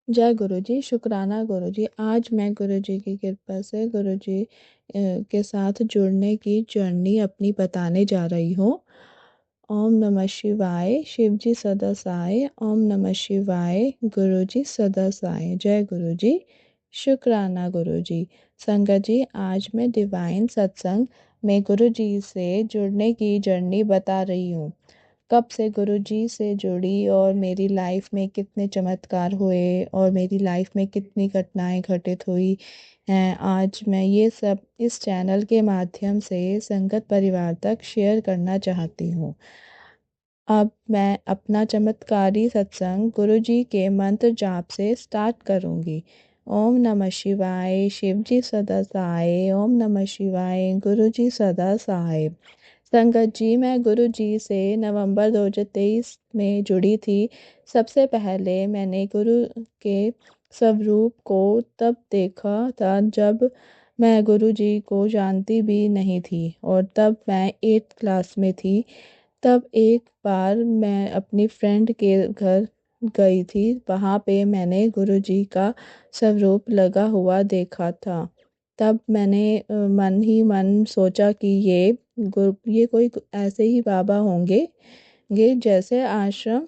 जय गुरु जी। शुक्राना गुरु जी। आज मैं गुरु जी की कृपा से गुरु जी के साथ जुड़ने की जर्नी अपनी बताने जा रही हूँ। ओम नमः शिवाय। शिव जी सदा साय। ओम नमः शिवाय। गुरु जी सदा साय। जय गुरु जी। शुक्राना गुरु जी। संगत जी, आज मैं डिवाइन सत्संग में गुरु जी से जुड़ने की जर्नी बता रही हूँ। कब से गुरु जी से जुड़ी और मेरी लाइफ में कितने चमत्कार हुए और मेरी लाइफ में कितनी घटनाएं घटित हुई हैं, आज मैं ये सब इस चैनल के माध्यम से संगत परिवार तक शेयर करना चाहती हूँ। अब मैं अपना चमत्कारी सत्संग गुरु जी के मंत्र जाप से स्टार्ट करूँगी। ओम नमः शिवाय। शिव जी सदा सहाय। ओम नमः शिवाय। गुरु जी सदा सहाय। संगत जी, मैं गुरु जी से नवंबर 2023 में जुड़ी थी। सबसे पहले मैंने गुरु के स्वरूप को तब देखा था जब मैं गुरु जी को जानती भी नहीं थी और तब मैं 8th क्लास में थी। तब एक बार मैं अपनी फ्रेंड के घर गई थी। वहाँ पे मैंने गुरु जी का स्वरूप लगा हुआ देखा था। तब मैंने मन ही मन सोचा कि ये कोई ऐसे ही बाबा होंगे, ये जैसे आश्रम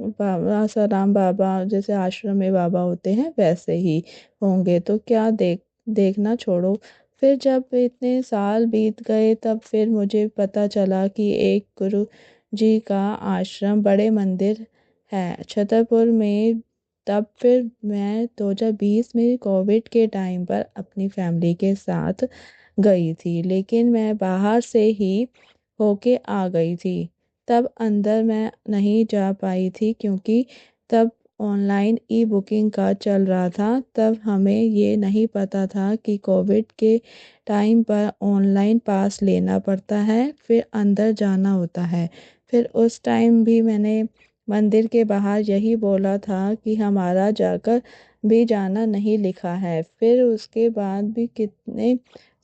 बाबा आसाराम बाबा जैसे आश्रम में बाबा होते हैं वैसे ही होंगे, तो क्या देखना छोड़ो। फिर जब इतने साल बीत गए तब फिर मुझे पता चला कि एक गुरु जी का आश्रम बड़े मंदिर है छतरपुर में। तब फिर मैं 2020 में कोविड के टाइम पर अपनी फैमिली के साथ गई थी, लेकिन मैं बाहर से ही होके आ गई थी। तब अंदर मैं नहीं जा पाई थी क्योंकि तब ऑनलाइन ई बुकिंग का चल रहा था। तब हमें ये नहीं पता था कि कोविड के टाइम पर ऑनलाइन पास लेना पड़ता है, फिर अंदर जाना होता है। फिर उस टाइम भी मैंने मंदिर के बाहर यही बोला था कि हमारा जाकर भी जाना नहीं लिखा है। फिर उसके बाद भी कितने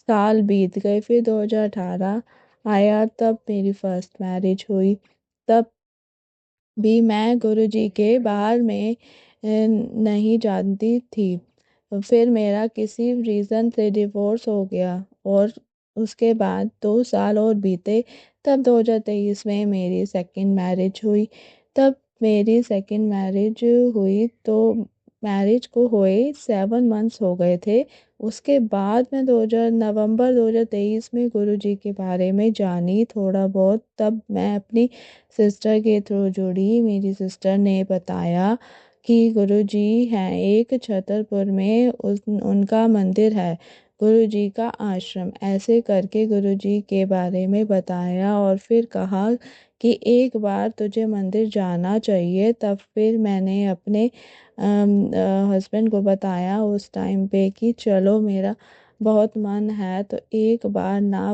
साल बीत गए। फिर 2018 आया, तब मेरी फर्स्ट मैरिज हुई। तब भी मैं गुरु जी के बाहर में नहीं जानती थी। फिर मेरा किसी रीज़न से डिवोर्स हो गया और उसके बाद 2 साल और बीते। तब 2023 में मेरी सेकंड मैरिज हुई। तब मेरी सेकंड मैरिज हुई तो मैरिज को हुए 7 मंथ्स हो गए थे। उसके बाद मैं 2000 नवंबर 2023 में गुरु जी के बारे में जानी थोड़ा बहुत। तब मैं अपनी सिस्टर के थ्रू जुड़ी। मेरी सिस्टर ने बताया कि गुरु जी हैं एक छतरपुर में, उनका मंदिर है, गुरु जी का आश्रम, ऐसे करके गुरु जी के बारे में बताया और फिर कहा कि एक बार तुझे मंदिर जाना चाहिए। तब फिर मैंने अपने हस्बैंड को बताया उस टाइम पे कि चलो मेरा बहुत मन है तो एक बार ना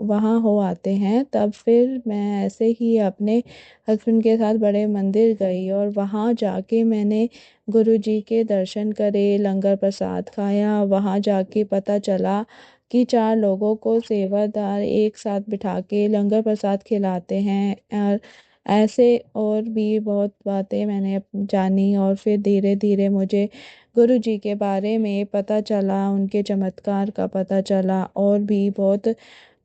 वहाँ हो आते हैं। तब फिर मैं ऐसे ही अपने हस्बैंड के साथ बड़े मंदिर गई और वहाँ जाके मैंने गुरु जी के दर्शन करे, लंगर प्रसाद खाया। वहाँ जाके पता चला कि 4 लोगों को सेवादार एक साथ बिठा के लंगर प्रसाद खिलाते हैं। और ऐसे और भी बहुत बातें मैंने जानी और फिर धीरे धीरे मुझे गुरु जी के बारे में पता चला, उनके चमत्कार का पता चला और भी बहुत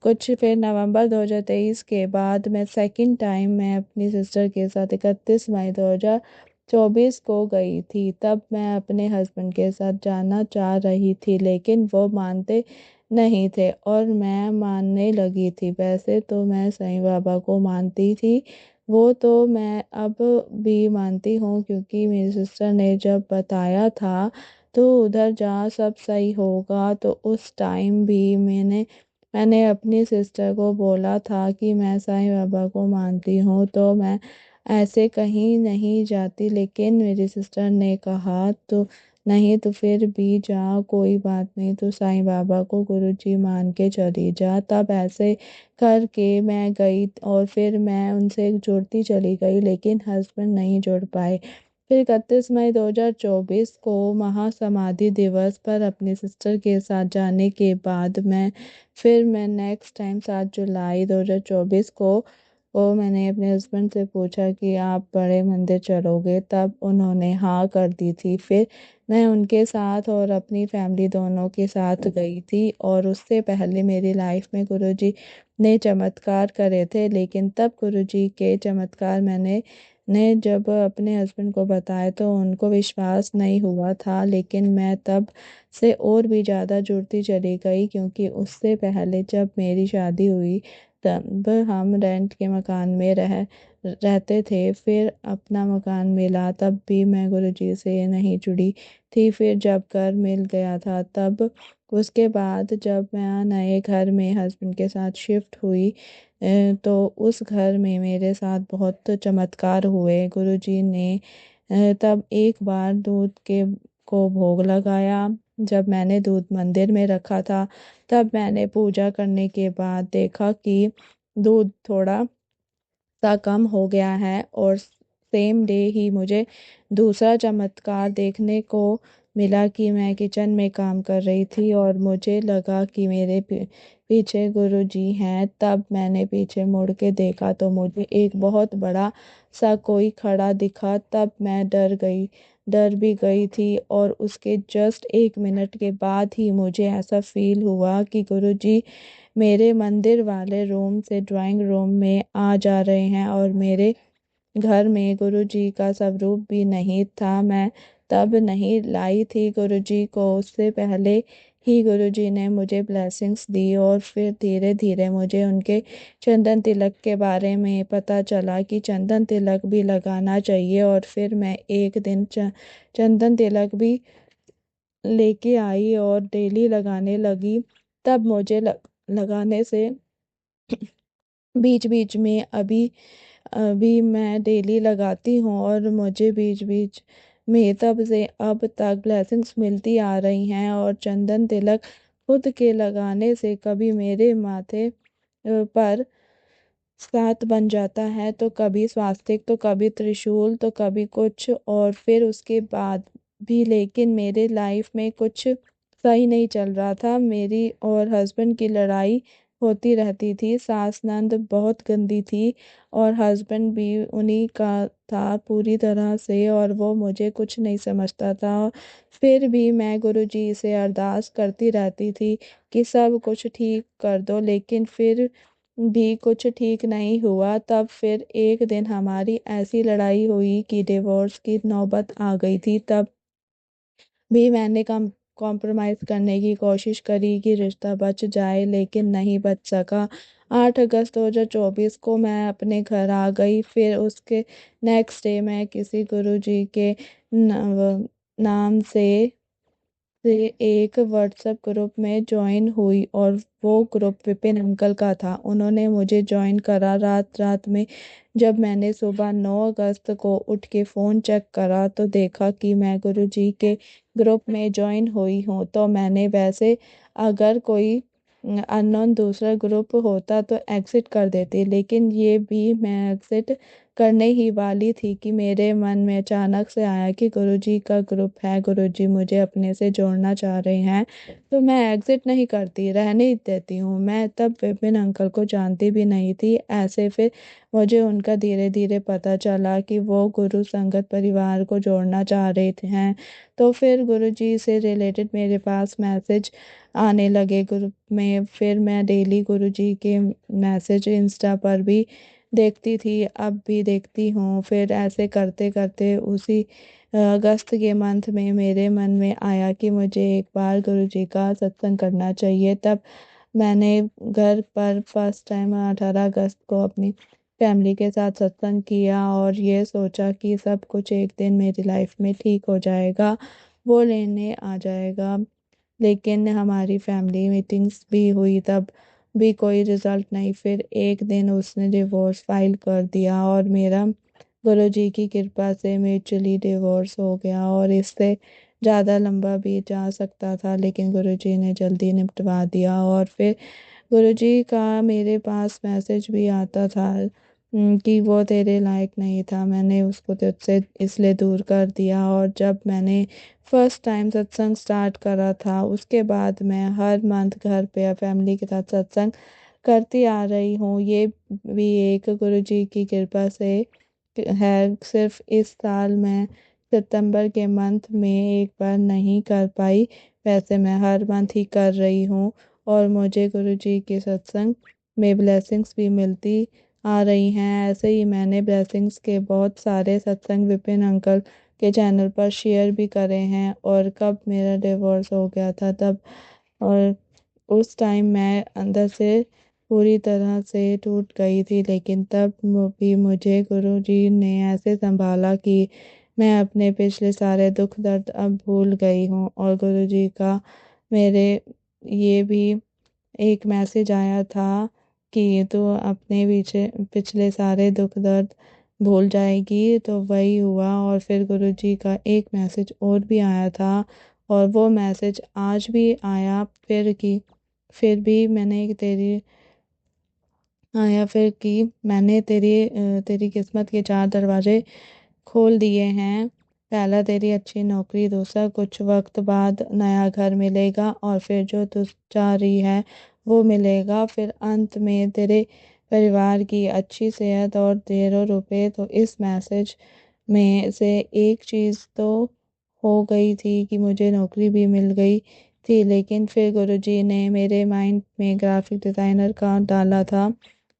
कुछ। फिर नवंबर 2023 के बाद मैं सेकंड टाइम मैं अपनी सिस्टर के साथ 31 मई 2024 को गई थी। तब मैं अपने हस्बैंड के साथ जाना चाह रही थी लेकिन वो मानते नहीं थे और मैं मानने लगी थी। वैसे तो मैं साईं बाबा को मानती थी, वो तो मैं अब भी मानती हूँ क्योंकि मेरी सिस्टर ने जब बताया था तो उधर जा सब सही होगा। तो उस टाइम भी मैंने अपनी सिस्टर को बोला था कि मैं साईं बाबा को मानती हूँ तो मैं ऐसे कहीं नहीं जाती, लेकिन मेरी सिस्टर ने कहा तो नहीं तो फिर भी जा, कोई बात नहीं, तो साईं बाबा को गुरुजी मान के चली जा। तब ऐसे करके मैं गई और फिर मैं उनसे जुड़ती चली गई लेकिन हस्बैंड नहीं जुड़ पाए। फिर 31 मई 2024 को महासमाधि दिवस पर अपनी सिस्टर के साथ जाने के बाद मैं नेक्स्ट टाइम 7 जुलाई 2024 को वो मैंने अपने हस्बैंड से पूछा कि आप बड़े मंदिर चलोगे, तब उन्होंने हाँ कर दी थी। फिर मैं उनके साथ और अपनी फैमिली दोनों के साथ गई थी। और उससे पहले मेरी लाइफ में गुरुजी ने चमत्कार करे थे, लेकिन तब गुरुजी के चमत्कार मैंने जब अपने हस्बैंड को बताया तो उनको विश्वास नहीं हुआ था। लेकिन मैं तब से और भी ज़्यादा जुड़ती चली गई, क्योंकि उससे पहले जब मेरी शादी हुई तब हम रेंट के मकान में रहते थे। फिर अपना मकान मिला तब भी मैं गुरुजी से नहीं जुड़ी थी। फिर जब घर मिल गया था तब उसके बाद जब मैं नए घर में हस्बैंड के साथ शिफ्ट हुई, तो उस घर में मेरे साथ बहुत चमत्कार हुए। गुरुजी ने तब एक बार दूध के को भोग लगाया। जब मैंने दूध मंदिर में रखा था तब मैंने पूजा करने के बाद देखा कि दूध थोड़ा सा कम हो गया है। और सेम डे ही मुझे दूसरा चमत्कार देखने को मिला कि मैं किचन में काम कर रही थी और मुझे लगा कि मेरे पीछे गुरु जी हैं। तब मैंने पीछे मुड़ के देखा तो मुझे एक बहुत बड़ा सा कोई खड़ा दिखा। तब मैं डर भी गई थी। और उसके जस्ट 1 मिनट के बाद ही मुझे ऐसा फील हुआ कि गुरु जी मेरे मंदिर वाले रूम से ड्राइंग रूम में आ जा रहे हैं। और मेरे घर में गुरुजी का स्वरूप भी नहीं था। मैं तब नहीं लाई थी गुरुजी को, उससे पहले ही गुरुजी ने मुझे ब्लेसिंग्स दी। और फिर धीरे धीरे मुझे उनके चंदन तिलक के बारे में पता चला कि चंदन तिलक भी लगाना चाहिए। और फिर मैं एक दिन चंदन तिलक भी लेके आई और डेली लगाने लगी। तब मुझे लगाने से बीच बीच में अभी अभी मैं डेली लगाती हूँ और मुझे बीच बीच में तब से अब तक ब्लेसिंग्स मिलती आ रही हैं। और चंदन तिलक खुद के लगाने से कभी मेरे माथे पर सात बन जाता है, तो कभी स्वास्तिक, तो कभी त्रिशूल, तो कभी कुछ। और फिर उसके बाद भी लेकिन मेरे लाइफ में कुछ सही नहीं चल रहा था। मेरी और हस्बैंड की लड़ाई होती रहती थी। सास नंद बहुत गंदी थी और हस्बैंड भी उन्हीं का था पूरी तरह से, और वो मुझे कुछ नहीं समझता था। फिर भी मैं गुरुजी से अरदास करती रहती थी कि सब कुछ ठीक कर दो, लेकिन फिर भी कुछ ठीक नहीं हुआ। तब फिर एक दिन हमारी ऐसी लड़ाई हुई कि डिवोर्स की नौबत आ गई थी। तब भी मैंने कम कॉम्प्रोमाइज़ करने की कोशिश करी कि रिश्ता बच जाए, लेकिन नहीं बच सका। 8 अगस्त 2024 को मैं अपने घर आ गई। फिर उसके नेक्स्ट डे मैं किसी गुरुजी के नाम से एक व्हाट्सएप ग्रुप में ज्वाइन हुई, और वो ग्रुप विपिन अंकल का था। उन्होंने मुझे ज्वाइन करा रात रात में। जब मैंने सुबह 9 अगस्त को उठ के फ़ोन चेक करा तो देखा कि मैं गुरुजी के ग्रुप में ज्वाइन हुई हूँ। तो मैंने वैसे अगर कोई अननोन दूसरा ग्रुप होता तो एग्ज़िट कर देती, लेकिन ये भी मैं एग्ज़िट करने ही वाली थी कि मेरे मन में अचानक से आया कि गुरुजी का ग्रुप है, गुरुजी मुझे अपने से जोड़ना चाह रहे हैं, तो मैं एग्ज़िट नहीं करती, रहने ही देती हूँ। मैं तब विपिन अंकल को जानती भी नहीं थी। ऐसे फिर मुझे उनका धीरे धीरे पता चला कि वो गुरु संगत परिवार को जोड़ना चाह रहे थे हैं। तो फिर गुरुजी से रिलेटेड मेरे पास मैसेज आने लगे ग्रुप में। फिर मैं डेली गुरुजी के मैसेज इंस्टा पर भी देखती थी, अब भी देखती हूँ। फिर ऐसे करते करते उसी अगस्त के मंथ में मेरे मन में आया कि मुझे एक बार गुरुजी का सत्संग करना चाहिए। तब मैंने घर पर फर्स्ट टाइम 18 अगस्त को अपनी फैमिली के साथ सत्संग किया और ये सोचा कि सब कुछ एक दिन मेरी लाइफ में ठीक हो जाएगा, वो लेने आ जाएगा। लेकिन हमारी फैमिली मीटिंग्स भी हुई, तब भी कोई रिजल्ट नहीं। फिर एक दिन उसने डिवोर्स फाइल कर दिया और मेरा गुरुजी की कृपा से म्यूचुअली डिवोर्स हो गया। और इससे ज़्यादा लंबा भी जा सकता था, लेकिन गुरुजी ने जल्दी निपटवा दिया। और फिर गुरुजी का मेरे पास मैसेज भी आता था कि वो तेरे लायक नहीं था, मैंने उसको तुझसे इसलिए दूर कर दिया। और जब मैंने फर्स्ट टाइम सत्संग स्टार्ट करा था उसके बाद मैं हर मंथ घर पे फैमिली के साथ सत्संग करती आ रही हूँ। ये भी एक गुरु जी की कृपा से है। सिर्फ इस साल मैं सितंबर के मंथ में एक बार नहीं कर पाई, वैसे मैं हर मंथ ही कर रही हूँ। और मुझे गुरु जी के सत्संग में ब्लेसिंग्स भी मिलती आ रही हैं। ऐसे ही मैंने ब्लेसिंग्स के बहुत सारे सत्संग विपिन अंकल के चैनल पर शेयर भी करे हैं। और कब मेरा डिवोर्स हो गया था तब, और उस टाइम मैं अंदर से पूरी तरह से टूट गई थी, लेकिन तब भी मुझे गुरु जी ने ऐसे संभाला कि मैं अपने पिछले सारे दुख दर्द अब भूल गई हूँ। और गुरु जी का मेरे ये भी एक मैसेज आया था कि तो अपने पीछे पिछले सारे दुख दर्द भूल जाएगी, तो वही हुआ। और फिर गुरु जी का एक मैसेज और भी आया था, और वो मैसेज आज भी आया फिर कि फिर भी मैंने तेरी आया फिर कि मैंने तेरी किस्मत के 4 दरवाजे खोल दिए हैं। पहला तेरी अच्छी नौकरी, दूसरा कुछ वक्त बाद नया घर मिलेगा, और फिर जो तू चाह रही है वो मिलेगा। फिर अंत में तेरे परिवार की अच्छी सेहत और ढेरों रुपए। तो इस मैसेज में से एक चीज़ तो हो गई थी कि मुझे नौकरी भी मिल गई थी, लेकिन फिर गुरुजी ने मेरे माइंड में ग्राफिक डिज़ाइनर का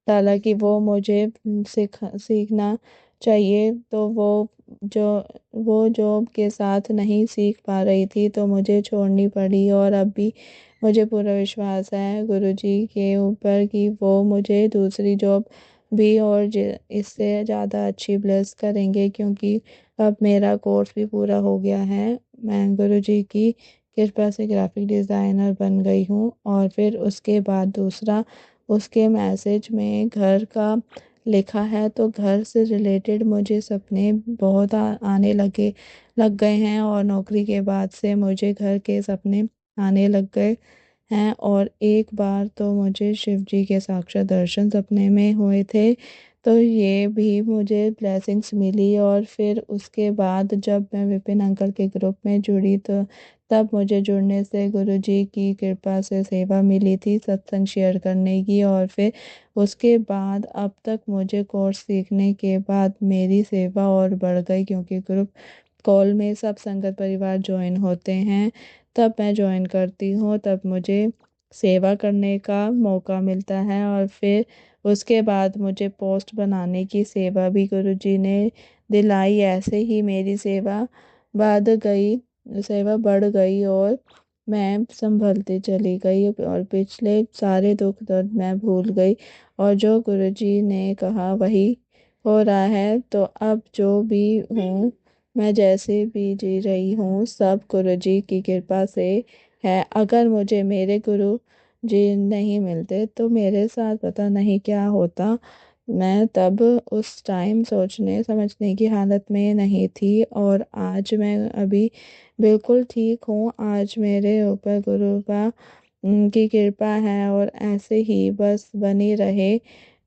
डाला कि वो मुझे सीखना चाहिए। तो जो वो जॉब के साथ नहीं सीख पा रही थी, तो मुझे छोड़नी पड़ी। और अब भी मुझे पूरा विश्वास है गुरुजी के ऊपर कि वो मुझे दूसरी जॉब भी और इससे ज़्यादा अच्छी ब्लेस करेंगे, क्योंकि अब मेरा कोर्स भी पूरा हो गया है। मैं गुरुजी की कृपा से ग्राफिक डिज़ाइनर बन गई हूँ। और फिर उसके बाद दूसरा, उसके मैसेज में घर का लिखा है, तो घर से रिलेटेड मुझे सपने बहुत आने लग गए हैं। और नौकरी के बाद से मुझे घर के सपने आने लग गए हैं। और एक बार तो मुझे शिव जी के साक्षात दर्शन सपने में हुए थे, तो ये भी मुझे ब्लेसिंग्स मिली। और फिर उसके बाद जब मैं विपिन अंकल के ग्रुप में जुड़ी, तो तब मुझे जुड़ने से गुरु जी की कृपा से सेवा मिली थी सत्संग शेयर करने की। और फिर उसके बाद अब तक मुझे कोर्स सीखने के बाद मेरी सेवा और बढ़ गई, क्योंकि ग्रुप कॉल में सब संगत परिवार ज्वाइन होते हैं। तब मैं ज्वाइन करती हूँ, तब मुझे सेवा करने का मौका मिलता है। और फिर उसके बाद मुझे पोस्ट बनाने की सेवा भी गुरुजी ने दिलाई। ऐसे ही मेरी सेवा बढ़ गई, और मैं संभलती चली गई, और पिछले सारे दुख दर्द मैं भूल गई। और जो गुरुजी ने कहा वही हो रहा है। तो अब जो भी हूँ, मैं जैसे भी जी रही हूँ, सब गुरुजी की कृपा से है। अगर मुझे मेरे गुरु जी नहीं मिलते तो मेरे साथ पता नहीं क्या होता। मैं तब उस टाइम सोचने समझने की हालत में नहीं थी, और आज मैं अभी बिल्कुल ठीक हूँ। आज मेरे ऊपर गुरु का की कृपा है, और ऐसे ही बस बनी रहे।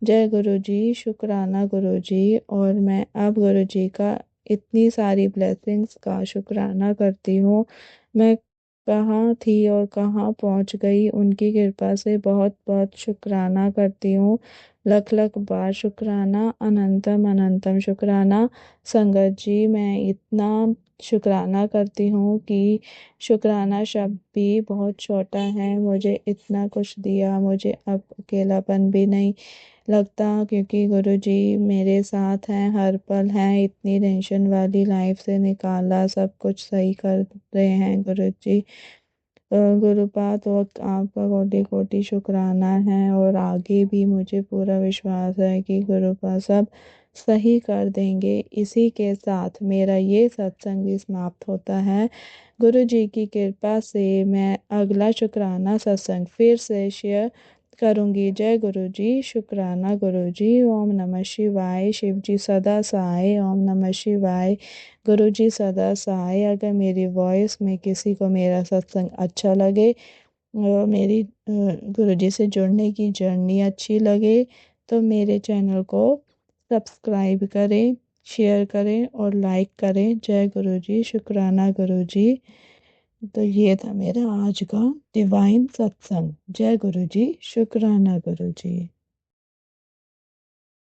जय गुरु जी, शुक्राना गुरु जी। और मैं अब गुरु जी का इतनी सारी ब्लेसिंग्स का शुक्राना करती हूँ। मैं कहाँ थी और कहाँ पहुँच गई, उनकी कृपा से बहुत बहुत शुक्राना करती हूँ। लख लख बार शुक्राना, अनंतम अनंतम शुक्राना। संगत जी, मैं इतना शुक्राना करती हूँ कि शुक्राना शब्द भी बहुत छोटा है। मुझे इतना कुछ दिया, मुझे अब अकेलापन भी नहीं लगता, क्योंकि गुरुजी मेरे साथ हैं, हर पल हैं। इतनी टेंशन वाली लाइफ से निकाला, सब कुछ सही कर रहे हैं गुरुजी। गुरुपाद और आपका कोटि कोटि शुक्राना है। और आगे भी मुझे पूरा विश्वास है कि गुरुपाद सब सही कर देंगे। इसी के साथ मेरा ये सत्संग भी समाप्त होता है। गुरु जी की कृपा से मैं अगला शुक्राना सत्संग फिर से शेयर करूंगी। जय गुरु जी, शुक्राना गुरु जी। ओम नमः शिवाय। शिव जी सदा सहाय। ओम नमः शिवाय। गुरु जी सदा सहाय। अगर मेरी वॉइस में किसी को मेरा सत्संग अच्छा लगे, और मेरी गुरु जी से जुड़ने की जर्नी अच्छी लगे, तो मेरे चैनल को सब्सक्राइब करें, शेयर करें और लाइक करें। जय गुरु जी, शुक्राना गुरु जी। तो ये था मेरा आज का डिवाइन सत्संग। जय गुरु जी। शुक्राना गुरु जी।